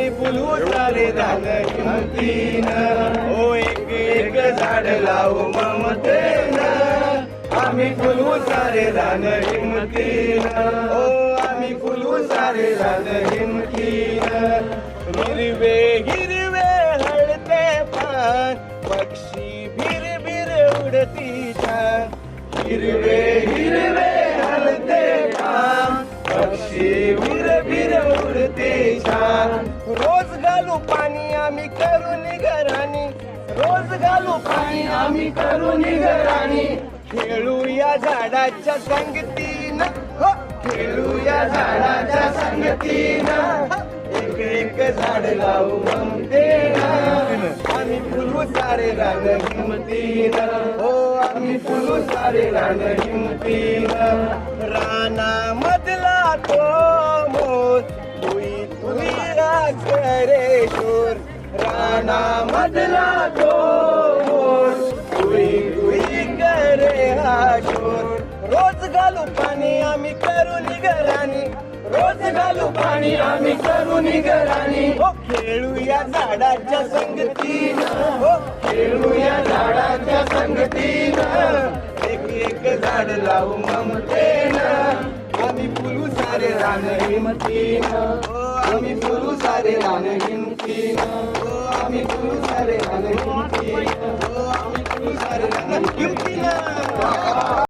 आम्ही फुलवू सारे रान हिमतीनं, ओ एक एक झाड लावू ममतेनं, आम्ही फुलवू सारे रान हिमतीनं, ओ आम्ही फुलवू सारे रान हिमतीनं. हिरवे हिरवे हळते पान, पक्षी भिर भिर उडती छान, हिरवे हिरवे हळते पान, पक्षी भिर भिर उडते छान. रोज घालू पाणी आम्ही करू निगराणी, रोज घालू पाणी आम्ही करू निगराणी, खेळूया झाडाच्या संगतीनं, हो खेळूया झाडाच्या संगतीनं, एक एक झाड लावू ममतेनं, आम्ही फुलवू सारे रान हिमतीनं, हो आम्ही फुलवू सारे रान हिमतीनं. रानामधला तो मोर तुई तुई करे शोर, रानामधला तो मोर तुई तुई करे हा शोर. रोज घालू पाणी आम्ही करू निगराणी, रोज घालू पाणी आम्ही करू निगराणी, हो खेळूया झाडाच्या संगतीनं, हो खेळूया झाडाच्या संगतीनं, एक एक झाड लावू ममतेनं, आम्ही फुलू सारे रान हिमतीनं, हो आम्ही फुलू सारे रान हिमतीनं, हो आम्ही फुलू सारे रान हिमतीनं, हो आम्ही फुलू सारे रान हिमतीनं.